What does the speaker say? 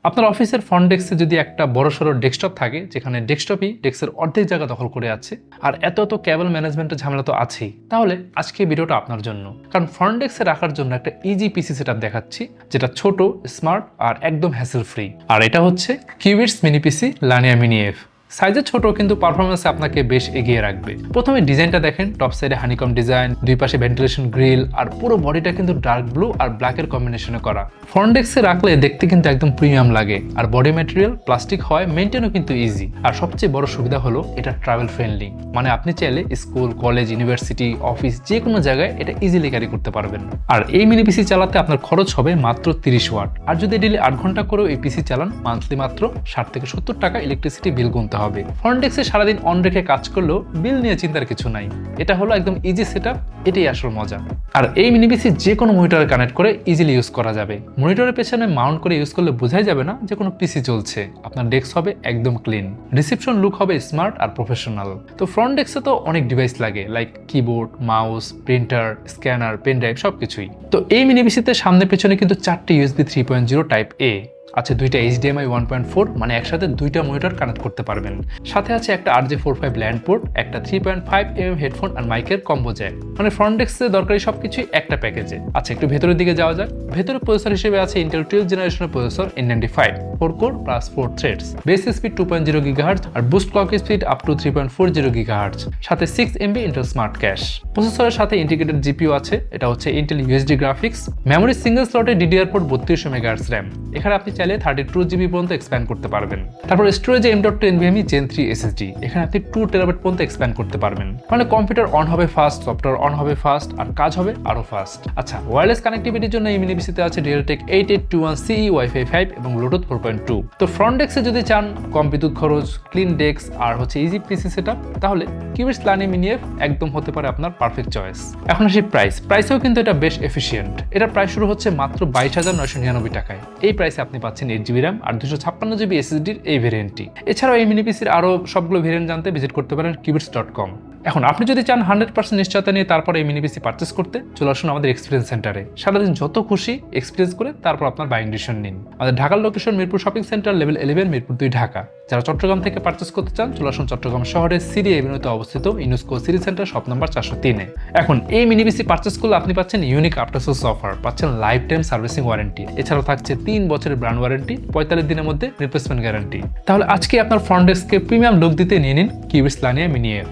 আপনার অফিসের ফ্রন্ট ডেস্কে যদি একটা বড়সড় ডেস্কটপ থাকে, যেখানে ডেস্কটপই ডেস্কের অর্ধেক জায়গা দখল করে আছে, আর এত কেবল ম্যানেজমেন্টের ঝামেলা তো আছেই, তাহলে আজকে ভিডিওটা আপনার জন্য। কারণ ফ্রন্ট ডেস্কে রাখার জন্য একটা ইজি পিসি সেটআপ দেখাচ্ছি, যেটা ছোট, স্মার্ট আর একদম হ্যাসেল ফ্রি। আর এটা হচ্ছে কিউবিটস মিনি পিসি লানিয়া মিনি এফ। সাইজে ছোট কিন্তু পারফরমেন্সে আপনাকে বেশ এগিয়ে রাখবে। প্রথমে ডিজাইনটা দেখেন, টপ সাইডে হানিকম ডিজাইন, দুই পাশে ভেন্টিলেশন গ্রিল, আর পুরো বডিটা কিন্তু ডার্ক ব্লু আর ব্ল্যাকের কম্বিনেশনে করা। ফ্রন্ট ডেস্কে রাখলে দেখতে কিন্তু একদম প্রিমিয়াম লাগে, আর বডি ম্যাটেরিয়াল প্লাস্টিক হয়, মেনটেনও কিন্তু ইজি। আর সবচেয়ে বড় সুবিধা হলো এটা ট্রাভেল ফ্রেন্ডলি, মানে আপনি চাইলে স্কুল, কলেজ, ইউনিভার্সিটি, অফিস যে কোনো জায়গায় এটা ইজিলি ক্যারি করতে পারবেন। আর এই মিনি পিসি চালাতে আপনার খরচ হবে মাত্র 30 ওয়াট। আর যদি ডেইলি 8 ঘন্টা করেও এই পিসি চালান, মান্থলি মাত্র 60 থেকে 70 টাকা ইলেকট্রিসিটি বিল গুনতে হবে। ফ্রন্ট ডেস্কে সারাদিন অন রেখে কাজ করলেও বিল নিয়ে চিন্তার কিছু নাই। এটা হলো একদম ইজি সেটআপ, এটাই আসল মজা। আর এই মিনি পিসি যে কোনো মনিটরে কানেক্ট করে ইজিলি ইউজ করা যাবে। মনিটরের পেছনে মাউন্ট করে ইউজ করলে বোঝাই যাবে না যে কোনো পিসি চলছে। আপনার ডেস্ক হবে একদম ক্লিন, রিসেপশন লুক হবে স্মার্ট আর প্রফেশনাল। তো ফ্রন্ট ডেস্কে তো অনেক ডিভাইস লাগে, like keyboard, mouse, printer, scanner, pen drive, সবকিছুই। তো এই মিনি পিসিতে সামনে পেছনে কিন্তু 4টি USB 3.0 টাইপ এ আছে, 2টা HDMI 1.4, মানে একসাথে 2টা মনিটর কানেক্ট করতে পারবেন। সাথে আছে একটা RJ45 ল্যান্ড পোর্ট, একটা 3.5mm হেডফোন আর মাইকের কম্বো জ্যাক। মানে ফ্রন্ট ডেস্কে দরকারি সবকিছুই একটা প্যাকেজে। আচ্ছা, একটু ভেতরের দিকে যাওয়া যাক। ভেতরে প্রসেসর হিসেবে আছে ইন্টেল 12th জেনারেশনের processor N95, 4 core plus 4 threads, base speed 2.0 GHz আর boost clock speed up to 3.40 GHz, সাথে 6MB ইন্টেল স্মার্ট ক্যাশ। প্রসেসরের সাথে ইন্টিগ্রেটেড GPU আছে, এটা হচ্ছে Intel USD graphics. Memory single স্লটে DDR পোর্ট 32 MHz RAM। এখানে আপনি চাইলে 32 GB পর্যন্ত এক্সপ্যান্ড করতে পারবেন। তারপর স্টোরেজে M.2 NVMe Gen 3 SSD, এখানে আপনি 2 TB পর্যন্ত এক্সপ্যান্ড করতে পারবেন। মানে কম্পিউটার অন হবে ফাস্ট, সফটওয়্যার অন হবে ফাস্ট, আর কাজ হবে আরো ফাস্ট। আচ্ছা, ওয়্যারলেস কানেক্টিভিটির জন্য এই মিনি পিসিতে আছে Realtek 8821CE Wi-Fi 5 এবং Bluetooth 4.2। তো ফ্রন্ট ডেস্কে যদি চান কম বিদ্যুৎ খরচ, ক্লিন ডেস্ক আর হচ্ছে ইজি পিসি সেটআপ, তাহলে কিউবিটস লানিয়া মিনি এফ একদম হতে পারে আপনার পারফেক্ট চয়েস। এখন আসি প্রাইসেও কিন্তু এটা বেশ এফিশিয়েন্ট। এটার প্রাইস শুরু হচ্ছে মাত্র 22,999 টাকায়। এই প্রাইসে আপনি পাচ্ছেন 8GB RAM আর 256GB SSDর এই ভেরিয়েন্টটি। এছাড়াও এই মিনি পিসির আরো সবগুলো ভেরিয়েন্ট জানতে ভিজিট করতে পারেন kiubits.com। এখন আপনি যদি চান 100% নিশ্চয়তা নিয়ে তারপর এই মিনি পিসি পারচেস করতে, চলে আসুন আমাদের এক্সপিরিয়েন্স সেন্টারে। সারাদিন যত খুশি এক্সপিরিয়েন্স করে তারপর আপনার বাইং ডিসিশন নিন। আমাদের ঢাকার location Mirpur shopping centre, level 11, Mirpur 2, Dhaka. যারা চট্টগ্রাম থেকে পারচেস করতে চান, চলে আসুন চট্টগ্রাম শহরের সিরি এভিনিউতে অবস্থিত UNESCO city centre, shop number 403-এ। এখন এই মিনি পিসি পারচেস করলে আপনি পাচ্ছেন ইউনিক আফটার সেলস অফার, পাচ্ছেন লাইফ টাইম সার্ভিসিং ওয়ারেন্টি, এছাড়াও থাকছে 3 বছরের ব্র্যান্ড ওয়ারেন্টি, 45 দিনের মধ্যে রিপ্লেসমেন্ট গ্যারান্টি। তাহলে আজকে আপনার ফ্রন্ট ডেস্কে প্রিমিয়াম লুক দিতে নিয়ে নিন কিউবিটস লানিয়া মিনি এফ।